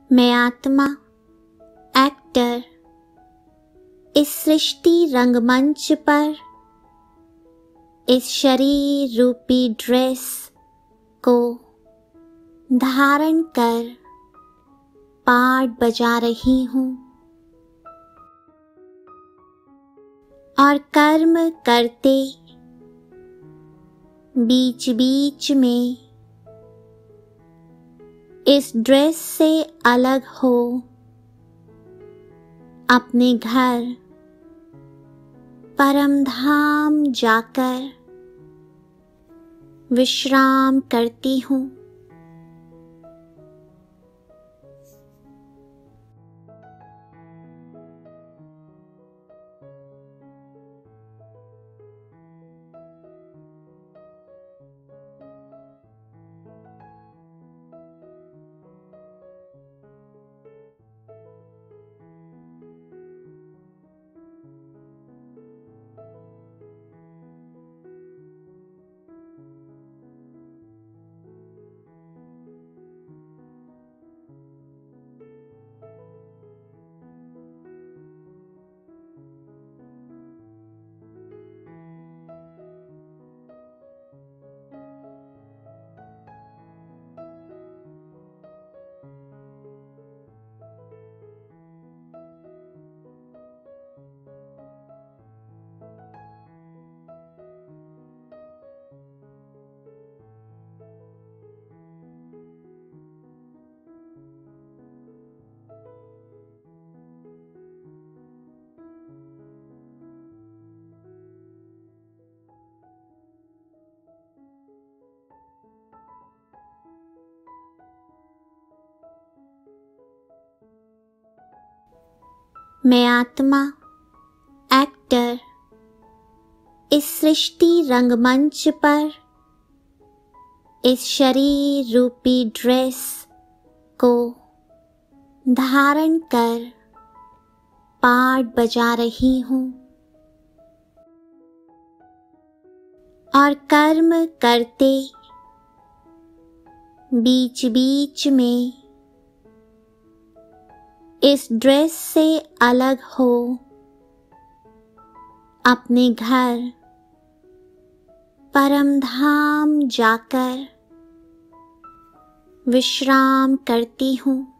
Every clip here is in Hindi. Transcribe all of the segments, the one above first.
मैं आत्मा एक्टर इस सृष्टि रंगमंच पर इस शरीर रूपी ड्रेस को धारण कर पार्ट बजा रही हूँ और कर्म करते बीच बीच में इस ड्रेस से अलग हो अपने घर परम धाम जाकर विश्राम करती हूँ। मैं आत्मा एक्टर इस सृष्टि रंगमंच पर इस शरीर रूपी ड्रेस को धारण कर पार्ट बजा रही हूँ और कर्म करते बीच बीच में इस ड्रेस से अलग हो अपने घर परम धाम जाकर विश्राम करती हूँ।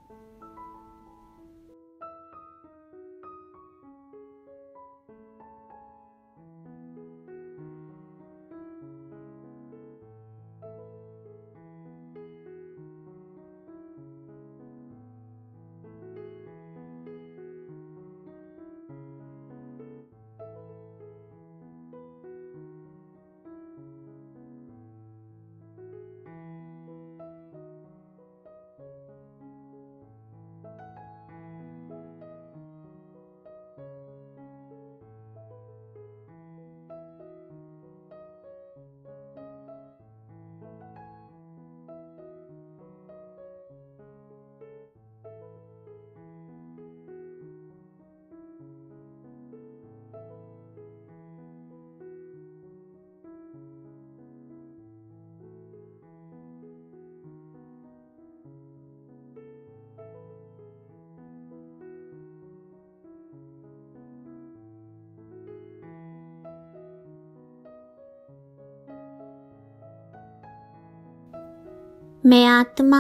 मैं आत्मा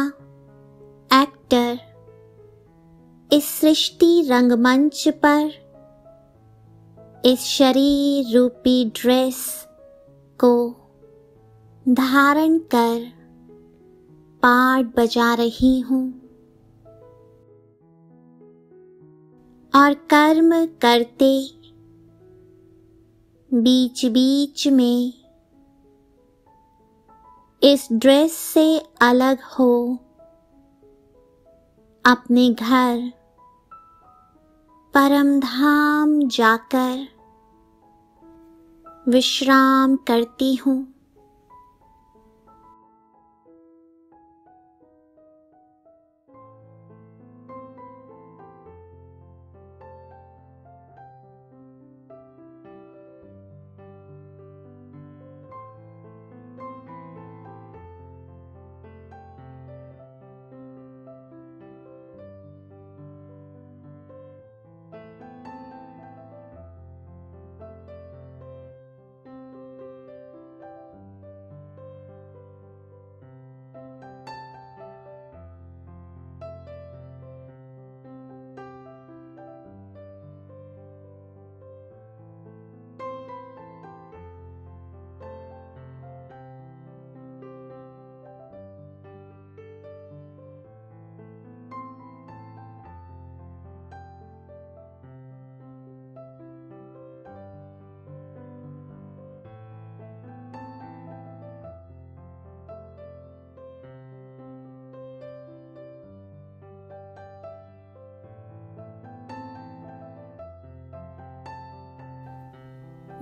एक्टर इस सृष्टि रंगमंच पर इस शरीर रूपी ड्रेस को धारण कर पार्ट बजा रही हूँ और कर्म करते बीच बीच में इस ड्रेस से अलग हो अपने घर परम धाम जाकर विश्राम करती हूँ।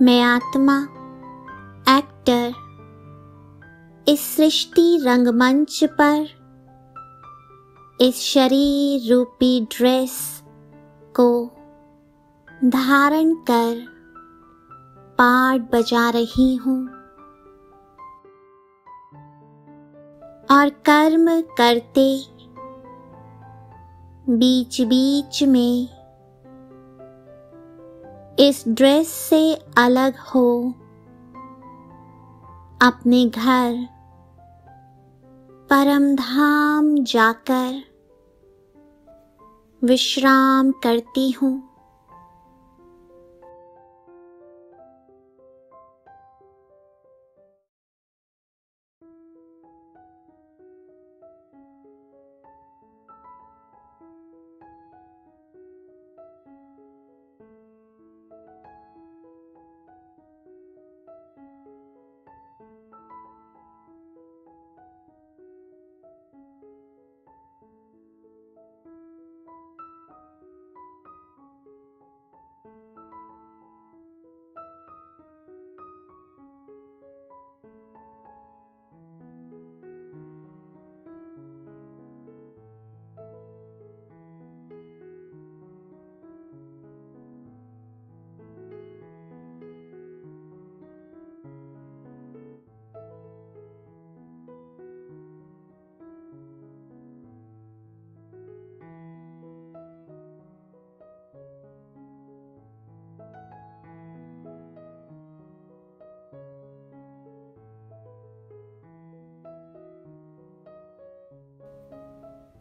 मैं आत्मा एक्टर इस सृष्टि रंगमंच पर इस शरीर रूपी ड्रेस को धारण कर पार्ट बजा रही हूँ और कर्म करते बीच बीच में इस ड्रेस से अलग हो अपने घर परम धाम जाकर विश्राम करती हूँ।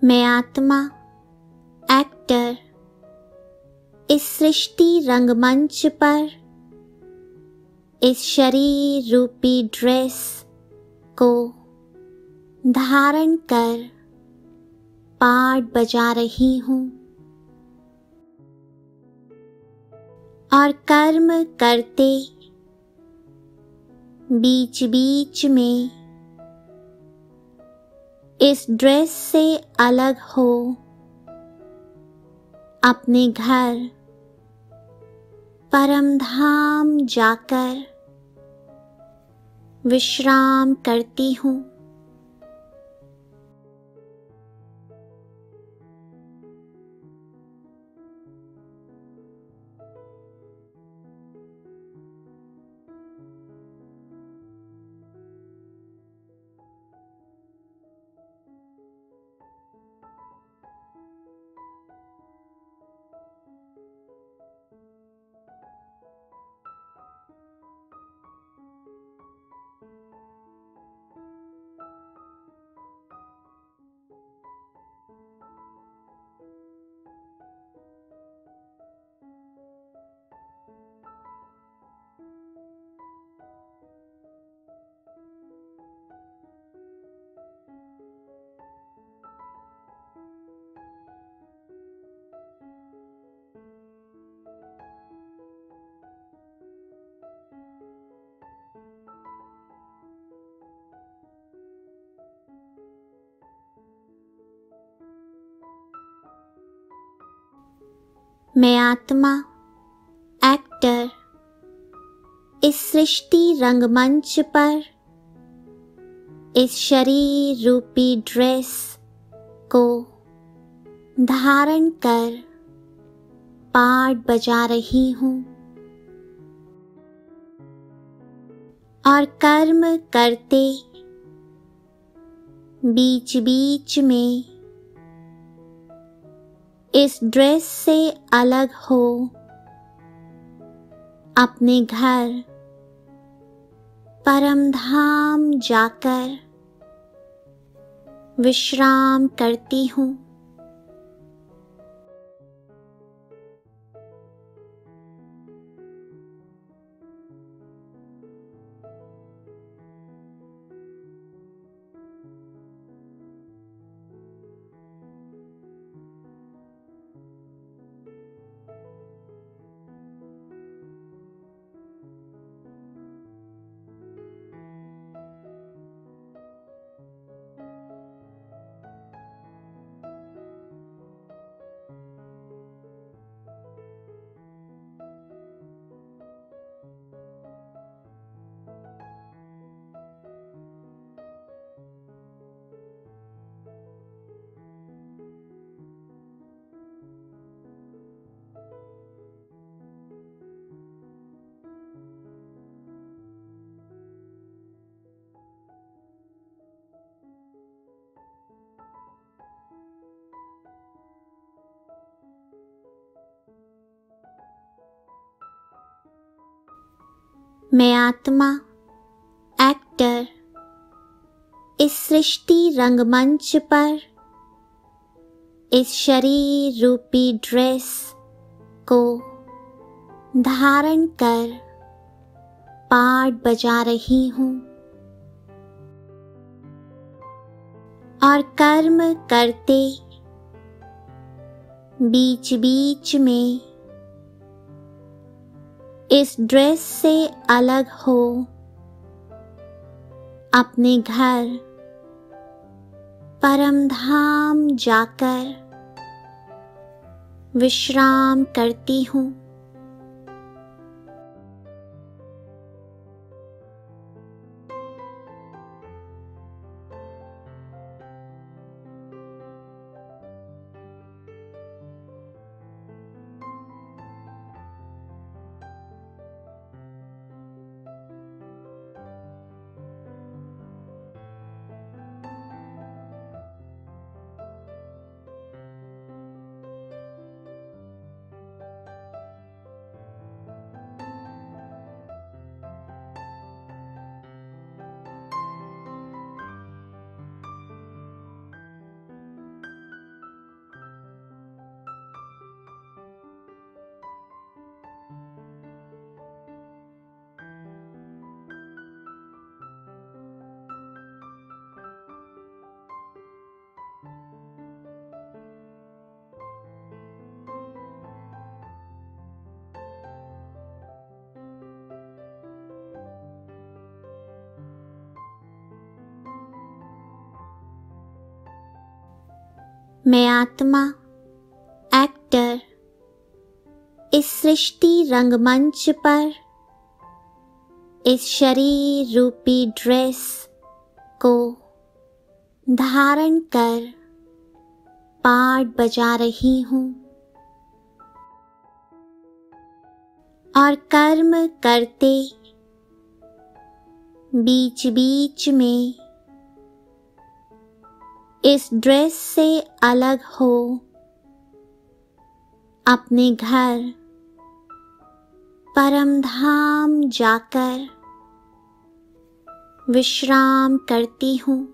मैं आत्मा एक्टर इस सृष्टि रंगमंच पर इस शरीर रूपी ड्रेस को धारण कर पार्ट बजा रही हूँ और कर्म करते बीच बीच में इस ड्रेस से अलग हो अपने घर परम धाम जाकर विश्राम करती हूँ। मैं आत्मा एक्टर इस सृष्टि रंगमंच पर इस शरीर रूपी ड्रेस को धारण कर पार्ट बजा रही हूँ और कर्म करते बीच बीच में इस ड्रेस से अलग हो अपने घर परम धाम जाकर विश्राम करती हूँ। मैं आत्मा एक्टर इस सृष्टि रंगमंच पर इस शरीर रूपी ड्रेस को धारण कर पार्ट बजा रही हूँ और कर्म करते बीच बीच में इस ड्रेस से अलग हो अपने घर परमधाम जाकर विश्राम करती हूँ। मैं आत्मा एक्टर इस सृष्टि रंगमंच पर इस शरीर रूपी ड्रेस को धारण कर पार्ट बजा रही हूँ और कर्म करते बीच बीच में इस ड्रेस से अलग हो अपने घर परमधाम जाकर विश्राम करती हूँ।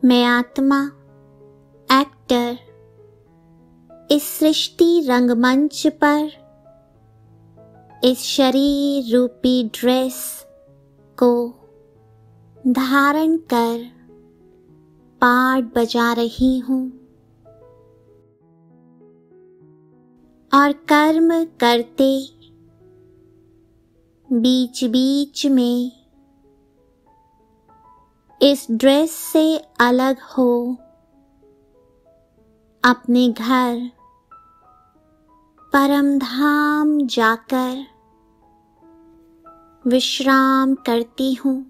मैं आत्मा एक्टर इस सृष्टि रंगमंच पर इस शरीर रूपी ड्रेस को धारण कर पार्ट बजा रही हूँ और कर्म करते बीच बीच में इस ड्रेस से अलग हो अपने घर परमधाम जाकर विश्राम करती हूँ।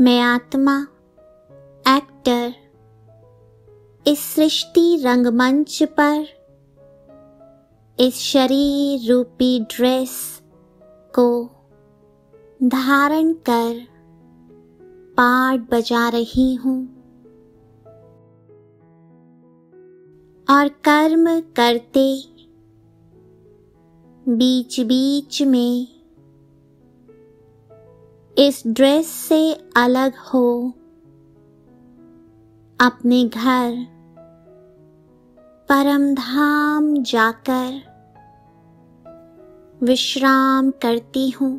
मैं आत्मा एक्टर इस सृष्टि रंगमंच पर इस शरीर रूपी ड्रेस को धारण कर पार्ट बजा रही हूँ और कर्म करते बीच बीच में इस ड्रेस से अलग हो अपने घर परम धाम जाकर विश्राम करती हूँ।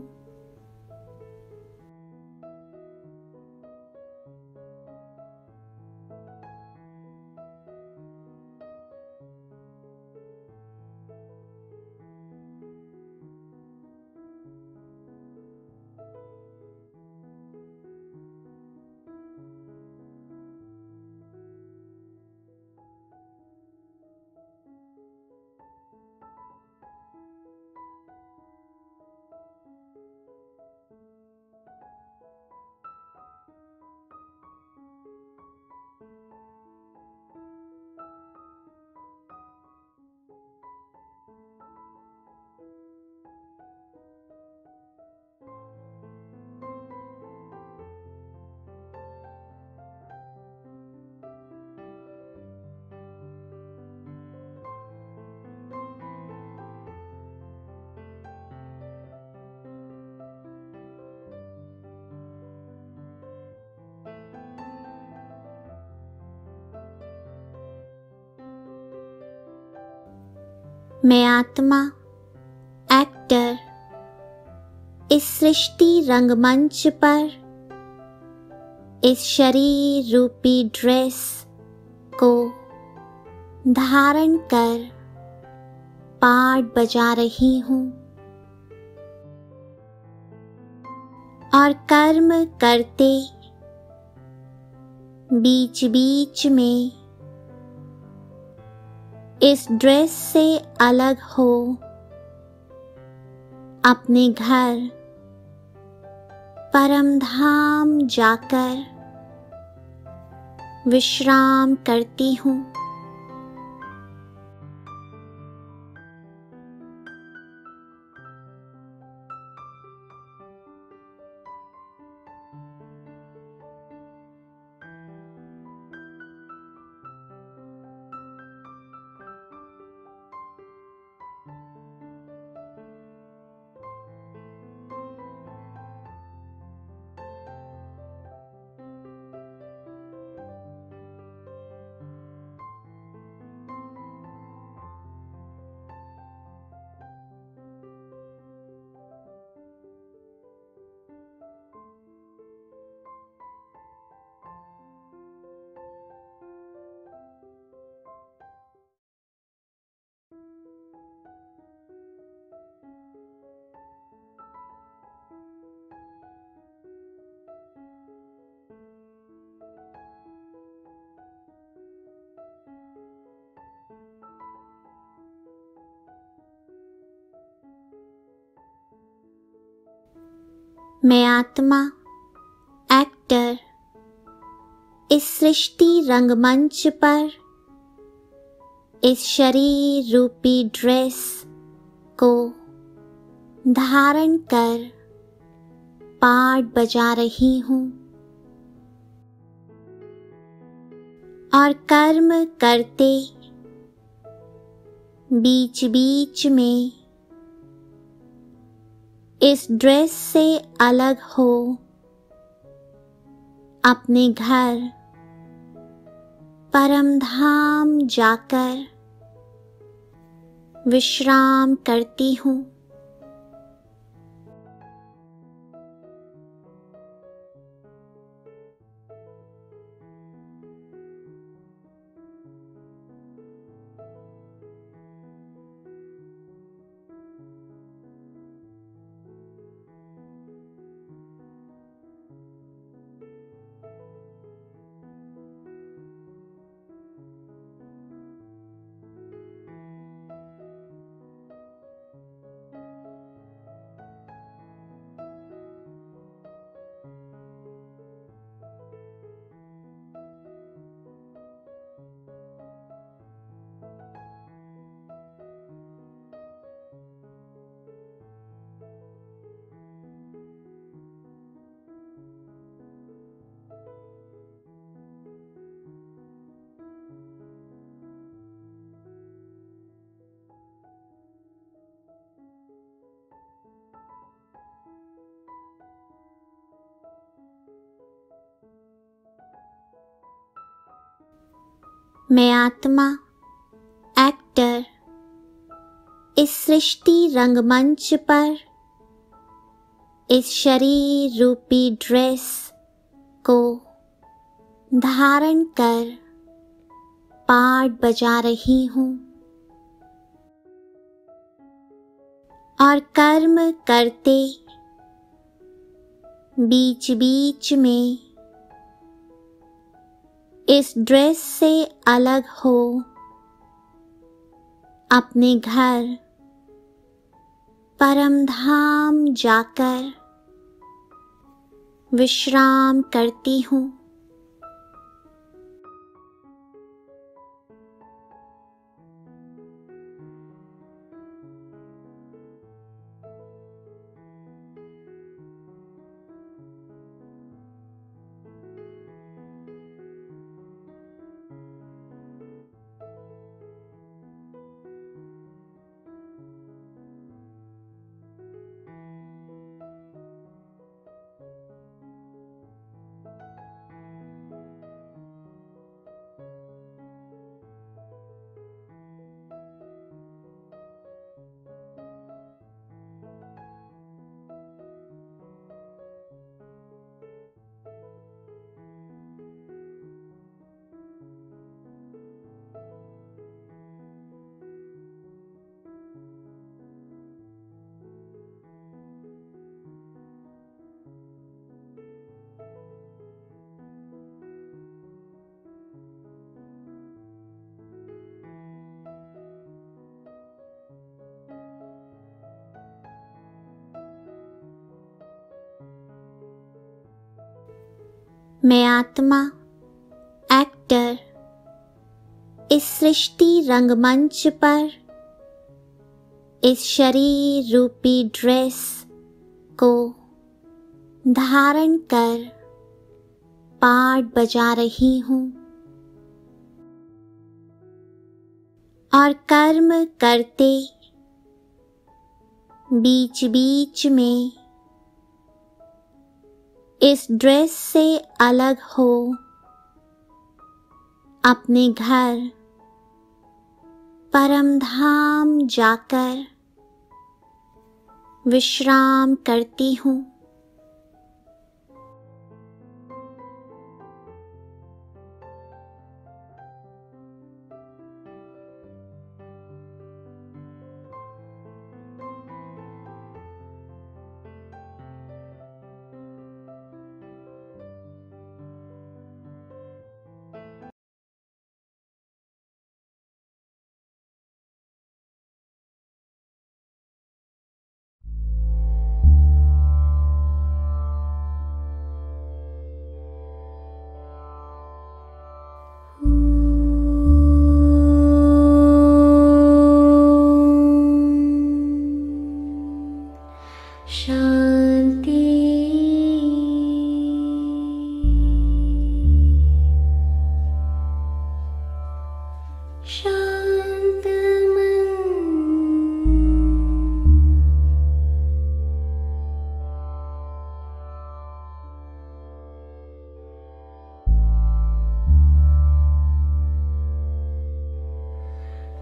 मैं आत्मा एक्टर इस सृष्टि रंगमंच पर इस शरीर रूपी ड्रेस को धारण कर पार्ट बजा रही हूँ और कर्म करते बीच बीच में इस ड्रेस से अलग हो अपने घर परम धाम जाकर विश्राम करती हूँ। मैं आत्मा एक्टर इस सृष्टि रंगमंच पर इस शरीर रूपी ड्रेस को धारण कर पार्ट बजा रही हूँ और कर्म करते बीच बीच में इस ड्रेस से अलग हो अपने घर परम धाम जाकर विश्राम करती हूँ। मैं आत्मा एक्टर इस सृष्टि रंगमंच पर इस शरीर रूपी ड्रेस को धारण कर पार्ट बजा रही हूँ और कर्म करते बीच बीच में इस ड्रेस से अलग हो अपने घर परम धाम जाकर विश्राम करती हूँ। मैं आत्मा एक्टर इस सृष्टि रंगमंच पर इस शरीर रूपी ड्रेस को धारण कर पार्ट बजा रही हूँ और कर्म करते बीच बीच में इस ड्रेस से अलग हो अपने घर परम धाम जाकर विश्राम करती हूँ।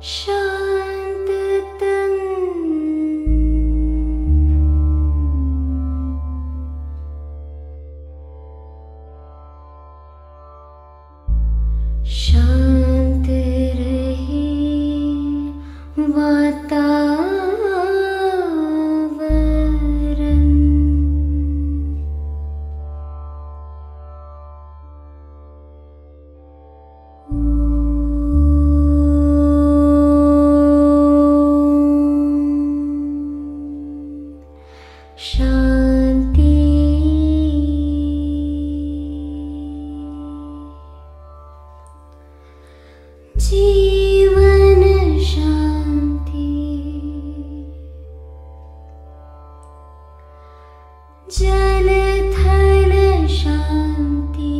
शांत रहे वातावरण। शांति जीवन शांति जल थल शांति।